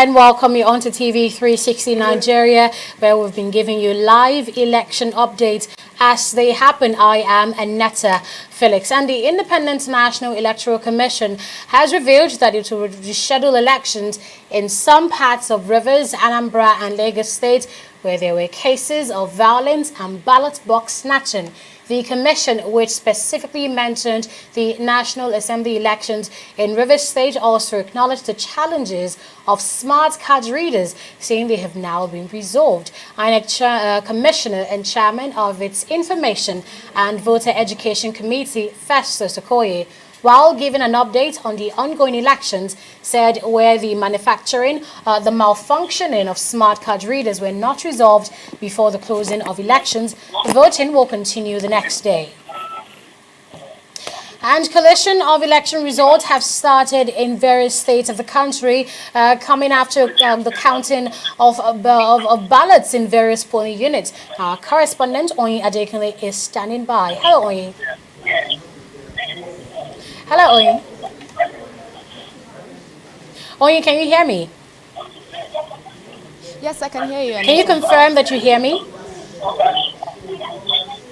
And welcome you onto TV 360 Nigeria, where we've been giving you live election updates as they happen. I am Aneta Felix, and the Independent National Electoral Commission has revealed that it will reschedule elections in some parts of Rivers, Anambra and Lagos State where there were cases of violence and ballot box snatching. The commission, which specifically mentioned the National Assembly elections in Rivers State, also acknowledged the challenges of smart card readers, saying they have now been resolved. INEC Commissioner and Chairman of its Information and Voter Education Committee, Festus Okoye, while giving an update on the ongoing elections, said where the manufacturing, the malfunctioning of smart card readers were not resolved before the closing of elections, voting will continue the next day. And collation of election results have started in various states of the country, coming after the counting of ballots in various polling units. Our correspondent, Oyin Adekunle, is standing by. Hello, Oyin. Hello, Oyin. Oyin, can you hear me? Yes, I can hear you. Can you confirm that you hear me?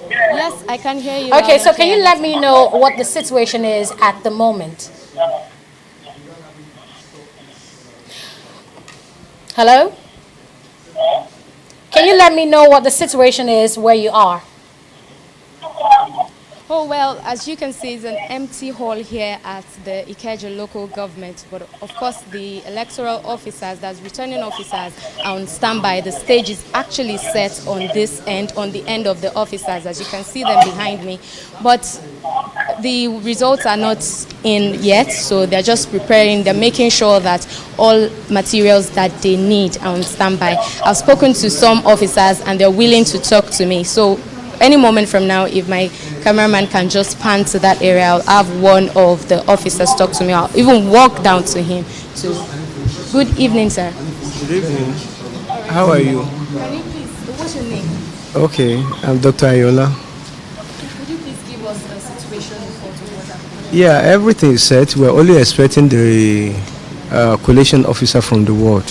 Yes, I can hear you. Okay, so can you let me know what the situation is at the moment? Hello? Can you let me know what the situation is where you are? Oh, well, as you can see, it's an empty hall here at the Ikeja local government. But of course, the electoral officers, that's returning officers, are on standby. The stage is actually set on this end, on the end of the officers, as you can see them behind me. But the results are not in yet, so they're just preparing. They're making sure that all materials that they need are on standby. I've spoken to some officers, and they're willing to talk to me. So any moment from now, if my cameraman can just pan to that area, I'll have one of the officers talk to me. I'll even walk down to him. Good evening, sir. Good evening. How are you? Can you please, what's your name? Okay, I'm Dr. Ayola. Could you please give us a situation report of what happened? Yeah, everything is set. We're only expecting the collation officer from the ward.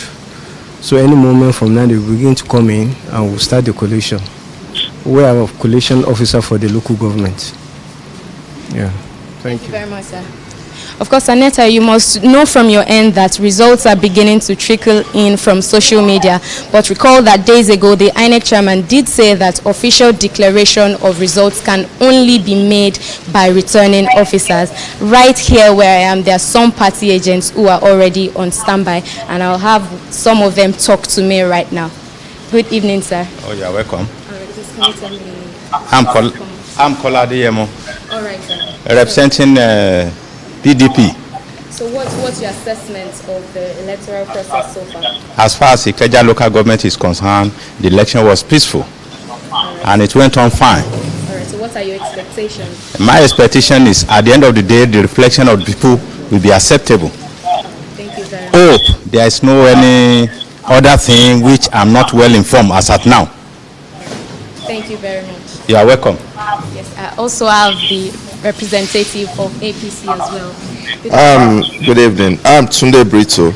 So any moment from now, they will begin to come in and we'll start the collation. We are a collation officer for the local government. Yeah, thank you very much, sir. Of course, Aneta, you must know from your end that results are beginning to trickle in from social media. But recall that days ago, the INEC chairman did say that official declaration of results can only be made by returning officers. Right here where I am, there are some party agents who are already on standby, and I'll have some of them talk to me right now. Good evening, sir. Oh, you're welcome. I'm Kola Adeyemo. All right, sir. Representing PDP. So what's your assessment of the electoral process so far? As far as the Ikeja local government is concerned, the election was peaceful, and it went on fine. All right, so what are your expectations? My expectation is at the end of the day, the reflection of the people will be acceptable. Thank you very much. Hope there is no any other thing which I'm not well informed as at now. Thank you very much. You are welcome. Yes, I also have the representative of APC as well. Good evening. I'm Tunde Brito,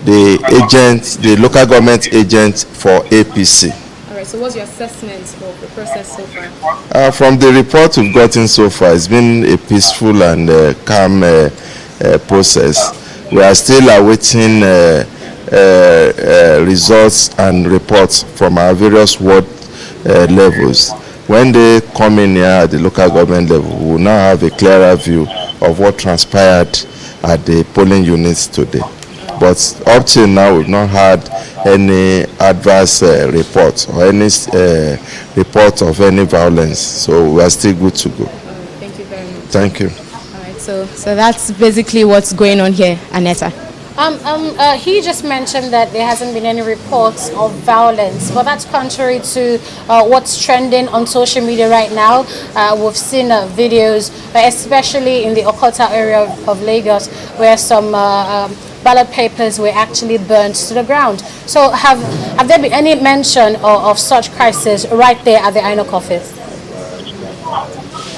the agent, the local government agent for APC. All right, so what's your assessment of the process so far? From the report we've gotten so far, it's been a peaceful and calm process. We are still awaiting results and reports from our various ward levels. When they come in here at the local government level, we will now have a clearer view of what transpired at the polling units today. But up till now, we've not had any adverse reports or any report of any violence. So we are still good to go. Thank you very much. Thank you. All right, so that's basically what's going on here, Aneta. He just mentioned that there hasn't been any reports of violence, but that's contrary to what's trending on social media right now. We've seen videos, especially in the Okota area of Lagos, where some ballot papers were actually burnt to the ground. So have there been any mention of such crisis right there at the INEC office?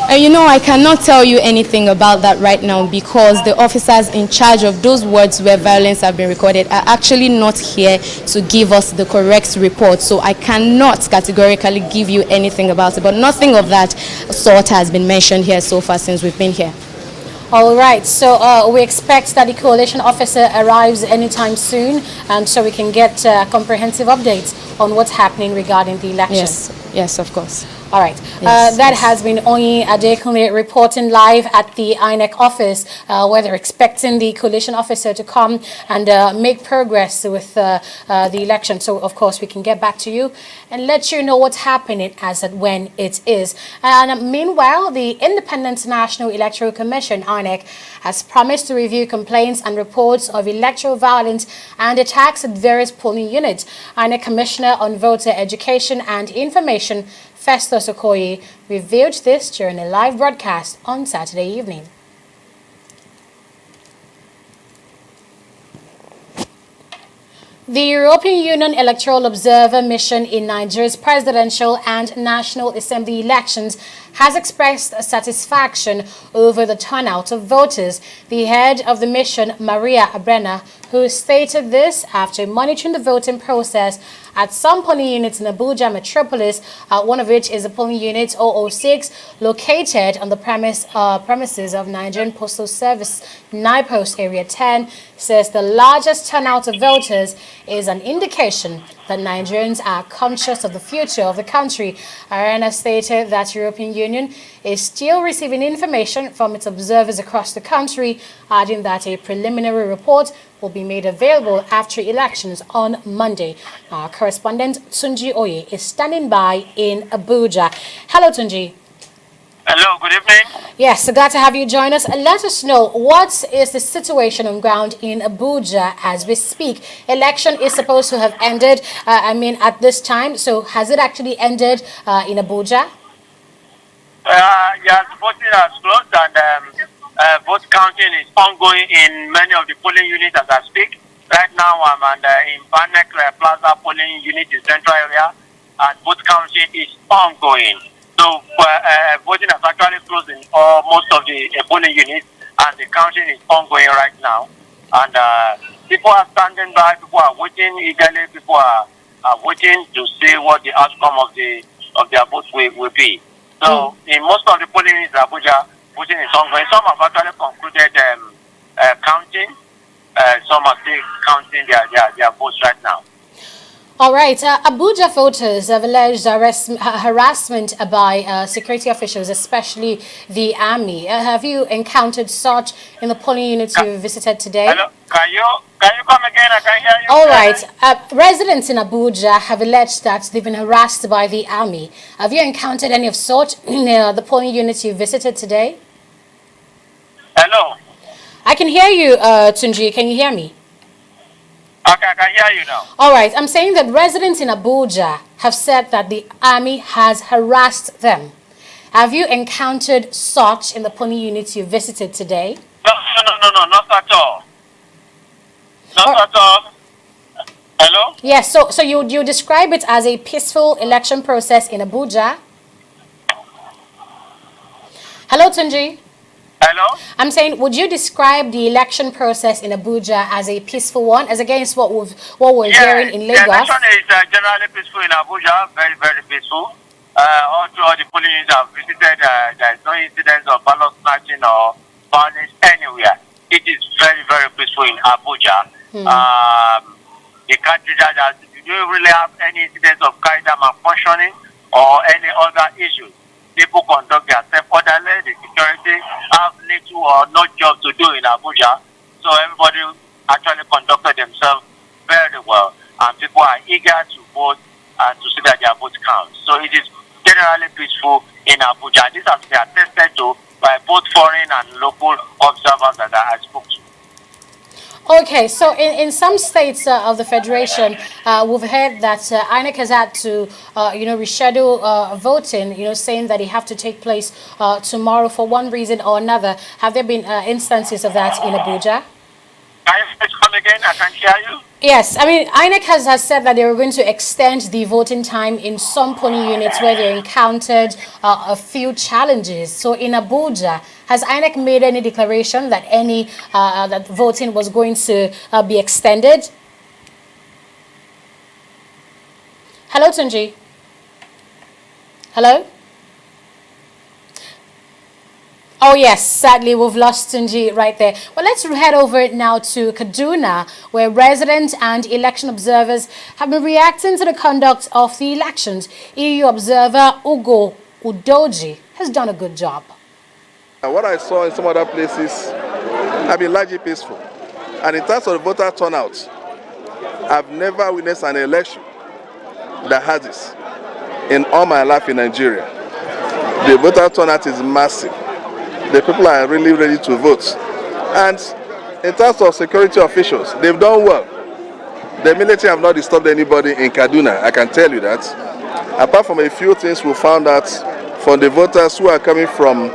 You know, I cannot tell you anything about that right now because the officers in charge of those wards where violence have been recorded are actually not here to give us the correct report. So I cannot categorically give you anything about it. But nothing of that sort has been mentioned here so far since we've been here. All right, so we expect that the coalition officer arrives anytime soon, so we can get comprehensive updates on what's happening regarding the election. Yes, of course. All right. Yes, has been Oyin Adekunle reporting live at the INEC office, where they're expecting the coalition officer to come and make progress with the election. So, of course, we can get back to you and let you know what's happening as and when it is. And meanwhile, the Independent National Electoral Commission, INEC, has promised to review complaints and reports of electoral violence and attacks at various polling units. INEC Commissioner on Voter Education and Information, Festus Okoye, revealed this during a live broadcast on Saturday evening. The European Union Electoral Observer Mission in Nigeria's presidential and National Assembly elections has expressed satisfaction over the turnout of voters. The head of the mission, Maria Abrena, who stated this after monitoring the voting process at some polling units in Abuja metropolis, one of which is a polling unit 006 located on the premises of Nigerian Postal Service, NIPOST Area 10, says the largest turnout of voters is an indication that Nigerians are conscious of the future of the country. Arena stated that European Union is still receiving information from its observers across the country, adding that a preliminary report will be made available after elections on Monday. Our correspondent Tunji Oye is standing by in Abuja. Hello, Tunji. Hello, good evening. Yes, glad to have you join us. Let us know, what is the situation on ground in Abuja as we speak? Election is supposed to have ended, at this time. So has it actually ended in Abuja? Yes, voting has closed and vote counting is ongoing in many of the polling units as I speak. Right now I'm in Banek Plaza polling unit in central area and vote counting is ongoing. So voting has actually closed in most of the polling units and the counting is ongoing right now. And people are standing by, people are waiting eagerly, people are waiting to see what the outcome of their vote will be. So in most of the polling units in Abuja, voting is ongoing. Some have actually concluded counting. Some are still counting their votes right now. All right. Abuja voters have alleged harassment by security officials, especially the army. Have you encountered such in the polling units you visited today? Hello? Can you come again? I can hear you. All right. Residents in Abuja have alleged that they've been harassed by the army. Have you encountered any of such in the polling units you visited today? Hello? I can hear you, Tunji. Can you hear me? Okay, I can hear you now. All right. I'm saying that residents in Abuja have said that the army has harassed them. Have you encountered such in the polling units you visited today? No, not at all. Not at all. Hello? Yes. So you describe it as a peaceful election process in Abuja? Hello, Tunji. Hello? I'm saying, would you describe the election process in Abuja as a peaceful one, as against what we're hearing in Lagos? The election is generally peaceful in Abuja, very, very peaceful. All throughout the polling units I've visited, there is no incidents of ballot snatching or violence anywhere. It is very, very peaceful in Abuja. The country that you don't really have any incidents of Qaeda malfunctioning or any other issues. People conduct themselves orderly. The security have little or no job to do in Abuja. So everybody actually conducted themselves very well. And people are eager to vote and to see that their vote counts. So it is generally peaceful in Abuja. This has been attested to by both foreign and local observers that I spoke to. Okay, so in some states of the Federation, we've heard that INEC has had to, reschedule voting, saying that it have to take place tomorrow for one reason or another. Have there been instances of that in Abuja? Can you please come again? I can't hear you. Yes, I mean, INEC has said that they were going to extend the voting time in some polling units where they encountered a few challenges. So in Abuja, has INEC made any declaration that that voting was going to be extended? Hello, Tunji. Hello? Oh yes, sadly we've lost Tunji right there. Well, let's head over now to Kaduna, where residents and election observers have been reacting to the conduct of the elections. EU observer UDOJI has done a good job. What I saw in some other places have been largely peaceful. And in terms of voter turnout, I've never witnessed an election that has this in all my life in Nigeria. The voter turnout is massive. The people are really ready to vote. And in terms of security officials, they've done well. The military have not disturbed anybody in Kaduna, I can tell you that. Apart from a few things we found out from the voters who are coming from,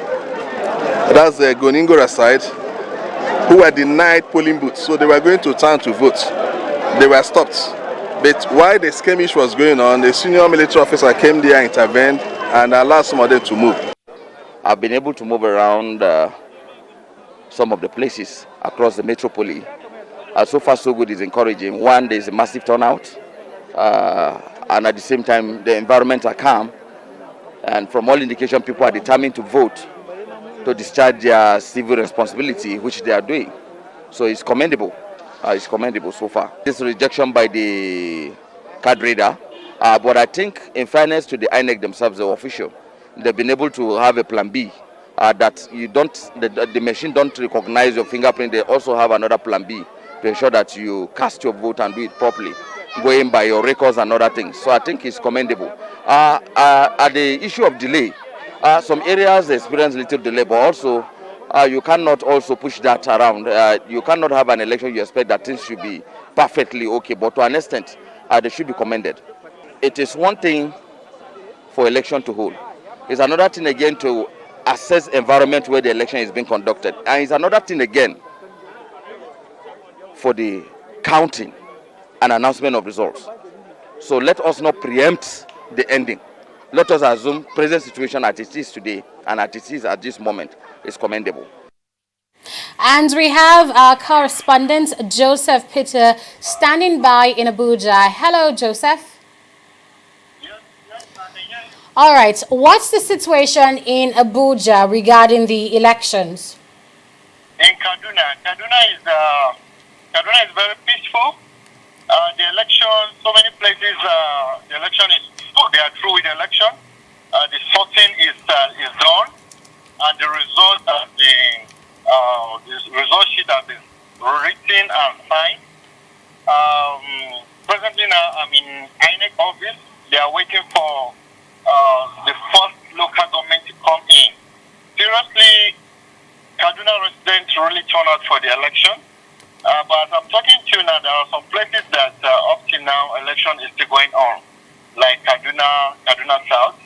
that's the Goningora side, who were denied polling booths. So they were going to town to vote. They were stopped. But while the skirmish was going on, the senior military officer came there, intervened, and allowed some of them to move. I've been able to move around some of the places across the metropole. So far, so good is encouraging. One, there's a massive turnout, and at the same time, the environment are calm. And from all indication, people are determined to vote to discharge their civil responsibility, which they are doing. So it's commendable. It's commendable so far. This rejection by the card reader, but I think, in fairness to the INEC themselves, the official, they've been able to have a plan B, that you don't, the machine don't recognize your fingerprint. They also have another plan B to ensure that you cast your vote and do it properly, going by your records and other things. So I think it's commendable. At the issue of delay, some areas experience little delay, but also you cannot also push that around. You cannot have an election you expect that things should be perfectly okay, but to an extent, they should be commended. It is one thing for election to hold. It's another thing again to assess environment where the election is being conducted. And it's another thing again for the counting and announcement of results. So let us not preempt the ending. Let us assume present situation as it is today and as it is at this moment is commendable. And we have our correspondent Joseph Peter standing by in Abuja. Hello, Joseph. All right, what's the situation in Abuja regarding the elections? In Kaduna is very peaceful. The election, so many places, the election is, they are through with the election. The sorting is done, and the result has been, the result sheet has been written and signed. Presently now, I'm in INEC office. They are waiting for the first local government to come in. Seriously, Kaduna residents really turn out for the election. But I'm talking to you now, there are some places that up till now, election is still going on. Like Kaduna South,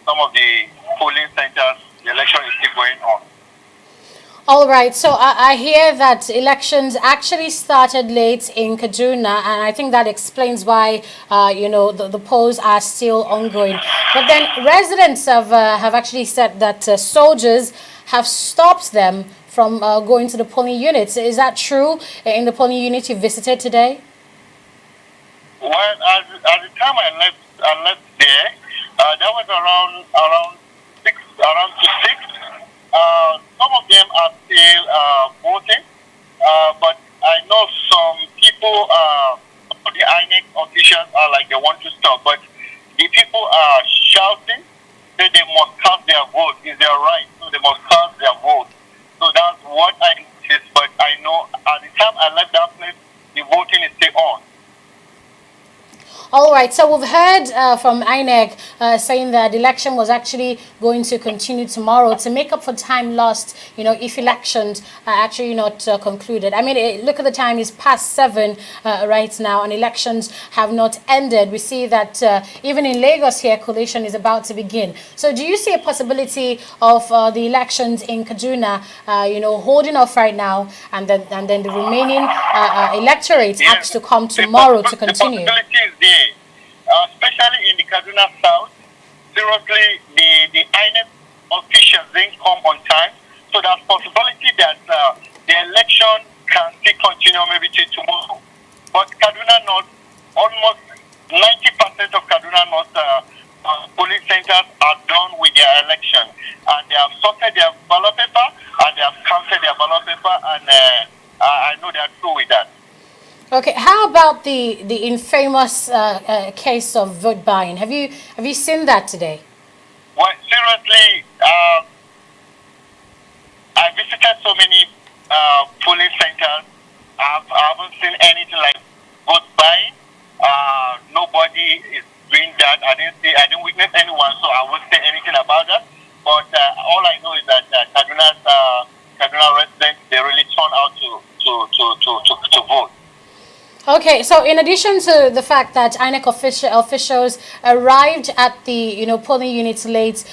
some of the polling centers, the election is still going on. All right, so I hear that elections actually started late in Kaduna, and I think that explains why, the polls are still ongoing. But then residents have actually said that soldiers have stopped them from going to the polling units. Is that true in the polling unit you visited today? Well, at the time I left there, that was around 6. Some of them are still voting, but I know some people, the INEC officials are like they want to stop, but the people are shouting that they must cast their vote. It's their right, so they must cast their vote. So that's what I noticed, but I know at the time I left that place, the voting is still on. All right, so we've heard from INEC saying that the election was actually going to continue tomorrow to make up for time lost, if elections are actually not concluded. I mean, look at the time, it's past 7 right now, and elections have not ended. We see that even in Lagos here, collation is about to begin. So do you see a possibility of the elections in Kaduna, holding off right now, and then the remaining electorate acts to come tomorrow to continue? The possibility is there. Especially in the Kaduna South, seriously, the INEC officials didn't come on time. So there's possibility that the election can still continue maybe till tomorrow. But Kaduna North, almost 90% of Kaduna North polling centers are done with their election. And they have sorted their ballot paper and they have counted their ballot paper, and I know they are through with that. Okay, how about the infamous case of vote buying? Have you seen that today? Well, seriously, I visited so many polling centers. I haven't seen anything like vote buying. Nobody is doing that. I didn't witness anyone, so I won't say anything about that. But all I know is that Kaduna residents, they really turn out to vote. Okay, so in addition to the fact that INEC officials arrived at the polling units late,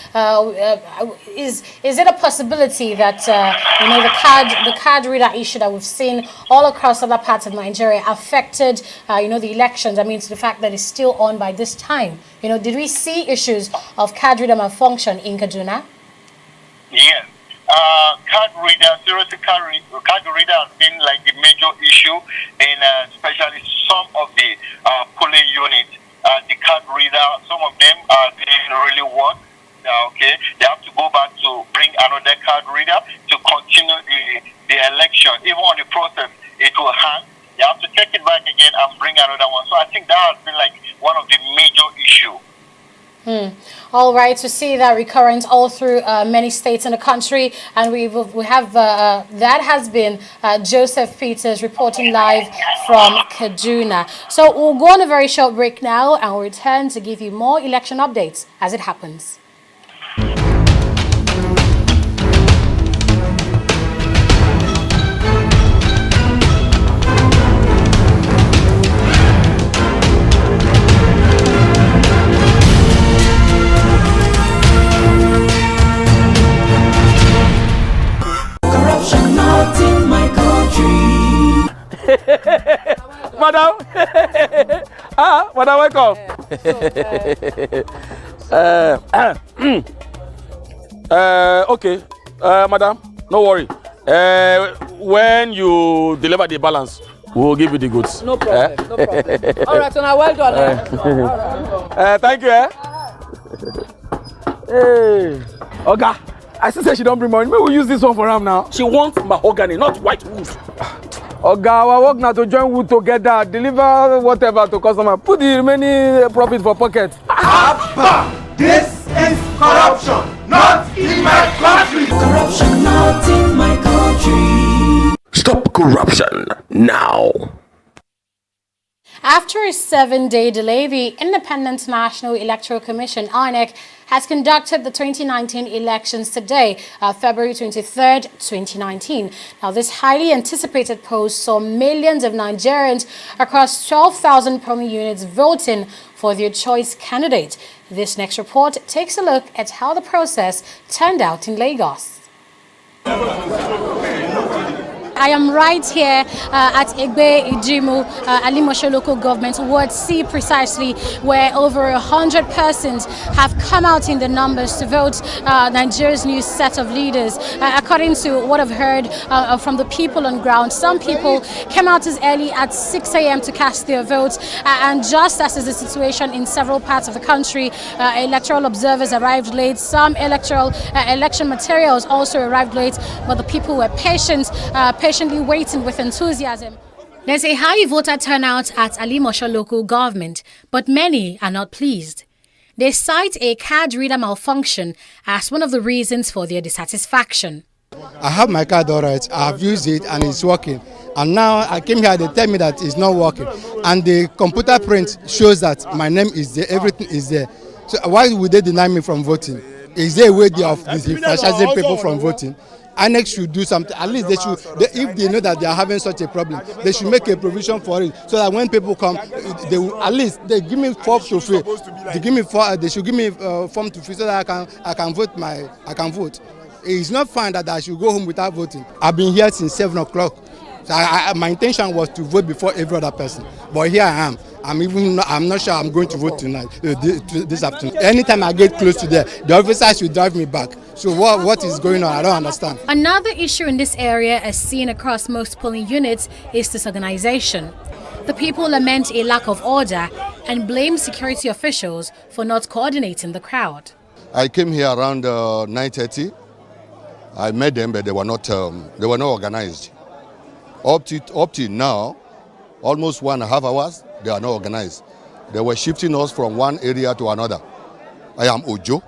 is it a possibility that the card reader issue that we've seen all across other parts of Nigeria affected the elections? I mean, to the fact that it's still on by this time. Did we see issues of card reader malfunction in Kaduna? Yes. Seriously, card reader has been like the major issue in especially some of the polling units. The card reader, some of them didn't really work. Okay, they have to go back to bring another card reader to continue the election. Even on the process, it will hang. They have to take it back again and bring another one. So I think that has been like one of the major issues. All right, to see that recurrent all through many states in the country, and we have that has been Joseph Peters reporting live from Kaduna. So we'll go on a very short break now, and we'll return to give you more election updates as it happens. Madam, madam, welcome. Okay, madam, no worry. When you deliver the balance, we'll give you the goods. No problem, no problem. All right, so now well done. Thank you. Hey, Oga, I still say she don't bring money. Maybe we'll use this one for her now. She wants mahogany, not white wood. Oga, our work now to join wood together, deliver whatever to customer, put the remaining profit for pocket. Abba, this is corruption, not in my country. Corruption not in my country. Stop corruption now. After a 7-day delay, the Independent National Electoral Commission, INEC, has conducted the 2019 elections today, February 23rd, 2019. Now, this highly anticipated post saw millions of Nigerians across 12,000 polling units voting for their choice candidate. This next report takes a look at how the process turned out in Lagos. I am right here at Egbe Ijimu, Alimosho local government, Ward C precisely, where over 100 persons have come out in the numbers to vote Nigeria's new set of leaders. According to what I've heard from the people on ground, some people came out as early as 6 a.m. to cast their votes, and just as is the situation in several parts of the country, electoral observers arrived late. Some election materials also arrived late, but the people were patiently waiting with enthusiasm. There's a high voter turnout at Alimosho local government, but many are not pleased. They cite a card reader malfunction as one of the reasons for their dissatisfaction. I have my card all right, I have used it and it's working. And now I came here, they tell me that it's not working. And the computer print shows that my name is there, everything is there. So why would they deny me from voting? Is there a way of disenfranchising people from voting? INEC should do something. At least if they know that they are having such a problem, they should make a provision for it, so that when people come, they will, at least they give me form to fill. They should give me form to fill so that I can vote. It's not fine that I should go home without voting. I've been here since 7 o'clock. So my intention was to vote before every other person, but here I am. I'm not sure I'm going to vote tonight, this afternoon. Anytime I get close to there, the officers will drive me back. So what is going on? I don't understand. Another issue in this area, as seen across most polling units, is disorganization. The people lament a lack of order and blame security officials for not coordinating the crowd. I came here around 9:30. I met them, but they were not organized. Up to now, almost 1.5 hours, they are not organized. They were shifting us from one area to another. I am Ojo.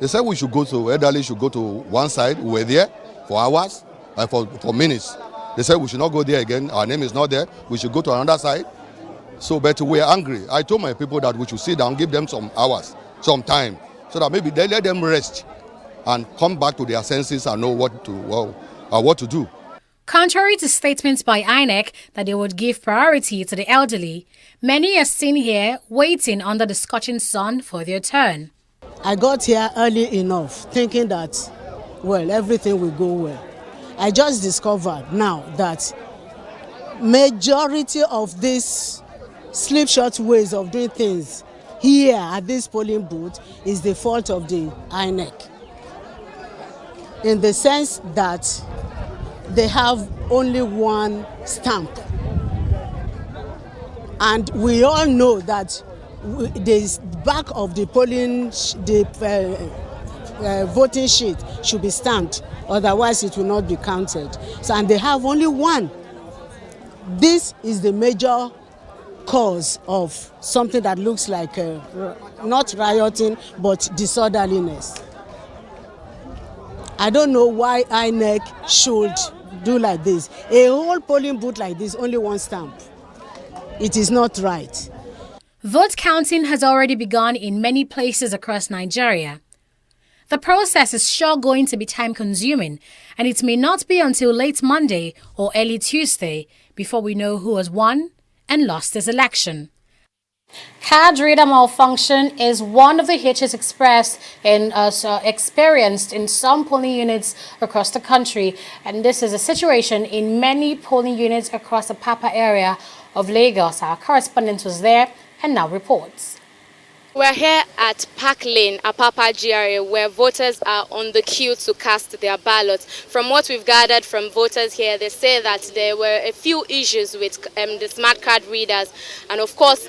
They said we should go to, elderly should go to one side. We were there for hours, for minutes. They said we should not go there again. Our name is not there. We should go to another side. So, but we are angry. I told my people that we should sit down, give them some hours, some time, so that maybe they let them rest and come back to their senses and know what to do. Contrary to statements by INEC that they would give priority to the elderly, many are seen here waiting under the scorching sun for their turn. I got here early enough thinking that, well, everything will go well. I just discovered now that majority of these slipshod ways of doing things here at this polling booth is the fault of the INEC. In the sense that they have only one stamp. And we all know that the back of the voting sheet should be stamped, otherwise it will not be counted. So, and they have only one. This is the major cause of something that looks like not rioting but disorderliness. I don't know why INEC should do like this. A whole polling booth like this, only one stamp. It is not right. Vote counting has already begun in many places across Nigeria. The process is sure going to be time-consuming, and it may not be until late Monday or early Tuesday before we know who has won and lost this election. Card reader malfunction is one of the hitches experienced in some polling units across the country, and this is a situation in many polling units across the Papa area of Lagos. Our correspondent was there and now reports. We're here at Park Lane, Apapa GRA, where voters are on the queue to cast their ballots. From what we've gathered from voters here, they say that there were a few issues with the smart card readers, and of course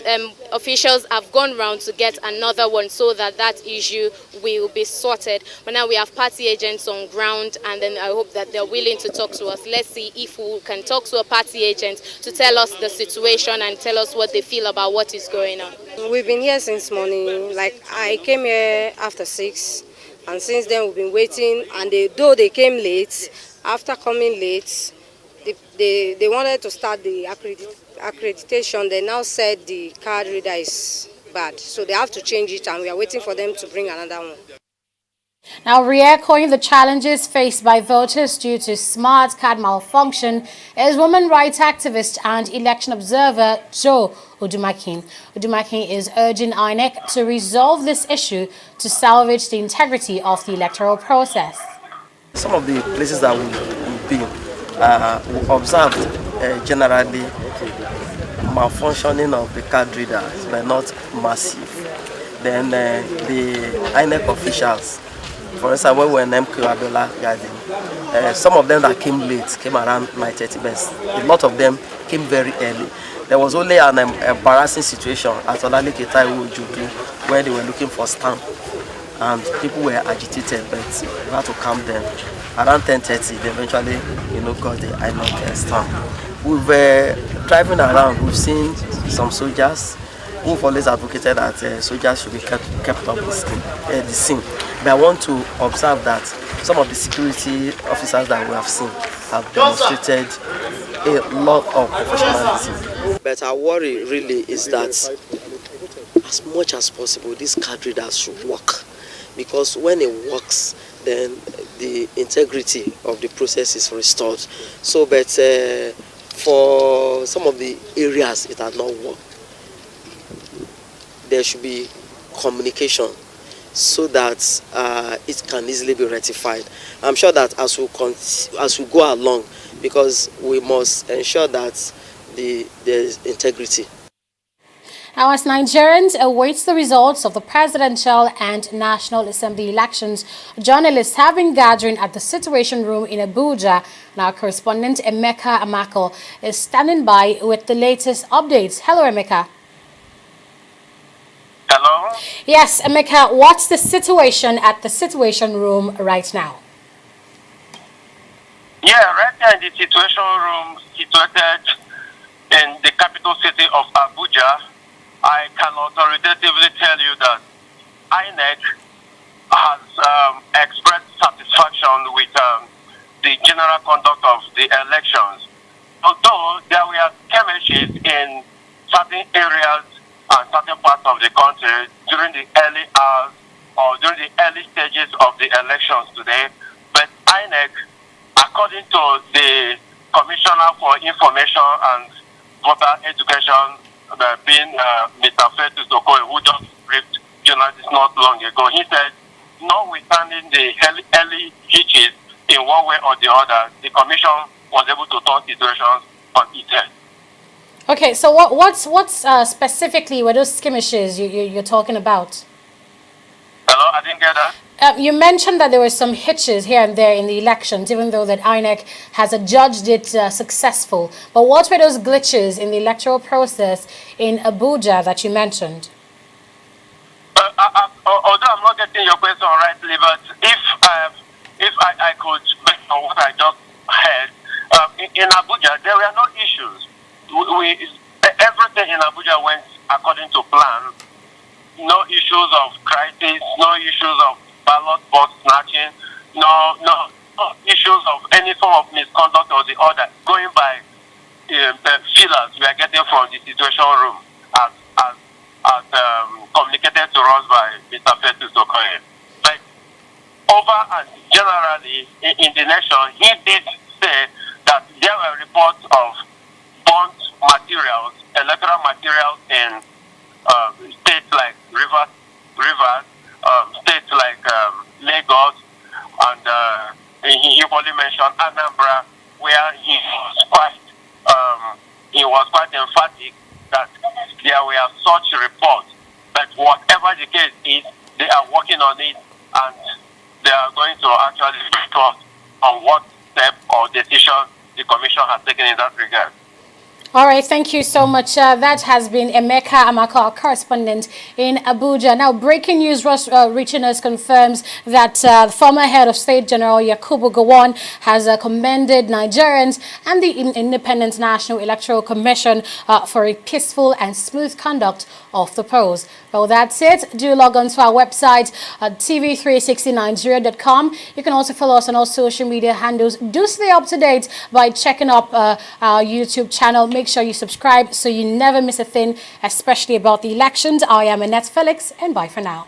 officials have gone round to get another one so that that issue will be sorted. But now we have party agents on ground, and then I hope that they're willing to talk to us. Let's see if we can talk to a party agent to tell us the situation and tell us what they feel about what is going on. We've been here since morning. Like, I came here after 6, and since then we've been waiting, and though they came late, after coming late, they wanted to start the accreditation. They now said the card reader is bad, so they have to change it, and we are waiting for them to bring another one. Now, re-echoing the challenges faced by voters due to smart card malfunction is women rights activist and election observer ODUMAKIN. ODUMAKIN is urging INEC to resolve this issue to salvage the integrity of the electoral process. Some of the places that we've been, we observed generally malfunctioning of the card readers, but not massive. Then the INEC officials, for instance, when we were in MQ Adola Garden, some of them that came late came around 9:30, but a lot of them came very early. There was only an embarrassing situation at UGWU where they were looking for stamp, and people were agitated, but we had to calm them. Around 10:30, they eventually, got the INEC stamp. We've driving around, we've seen some soldiers who've always advocated that soldiers should be kept up the scene. But I want to observe that some of the security officers that we have seen have demonstrated a lot of professionalism. But our worry really is that as much as possible, these card readers should work. Because when it works, then the integrity of the process is restored. So, but for some of the areas it has not worked, there should be communication so that it can easily be rectified. I'm sure that as we go along, because we must ensure that there's integrity. Now, as Nigerians await the results of the presidential and National Assembly elections, journalists have been gathering at the Situation Room in Abuja. Now, correspondent Emeka Amako is standing by with the latest updates. Hello, Emeka. Hello? Yes, Emeka, what's the situation at the Situation Room right now? Yeah, right now in the Situation Room situated in the capital city of Abuja, I can authoritatively tell you that INEC has expressed satisfaction with the general conduct of the elections. Although there were skirmishes in certain areas and certain parts of the country during the early hours or during the early stages of the elections today, but INEC, according to the Commissioner for Information and Voter Education, being Mr. Fetus Okoye, who just briefed journalists not long ago, he said, notwithstanding the early hitches in one way or the other, the Commission was able to turn situations on its head. Okay, so what's specifically were those skirmishes you're talking about? Hello, I didn't get that. You mentioned that there were some hitches here and there in the elections, even though that INEC has adjudged it successful. But what were those glitches in the electoral process in Abuja that you mentioned? Although I'm not getting your question rightly, but if I could based on what I just heard, in Abuja there were no issues. Everything in Abuja went according to plan. No issues of crisis, no issues of ballot box snatching, no issues of any form of misconduct or the other, going by the feelers we are getting from the Situation Room as communicated to us by Mr. Fetus Okoye. But over and generally in the nation, he did say that there were reports of burnt materials, electoral materials in states like Rivers, states like Lagos, and he only mentioned Anambra, where he was quite emphatic that there were such reports. But whatever the case is, they are working on it, and they are going to actually report on what step or decision the Commission has taken in that regard. All right, thank you so much. That has been Emeka Amako, our correspondent in Abuja. Now, breaking news reaching us confirms that the former head of State General Yakubu Gowon has commended Nigerians and the Independent National Electoral Commission for a peaceful and smooth conduct of the polls. Well, that's it. Do log on to our website at tv360nigeria.com. You can also follow us on all social media handles. Do stay up to date by checking up our YouTube channel. Make sure you subscribe so you never miss a thing, especially about the elections. I am Annette Felix, and bye for now.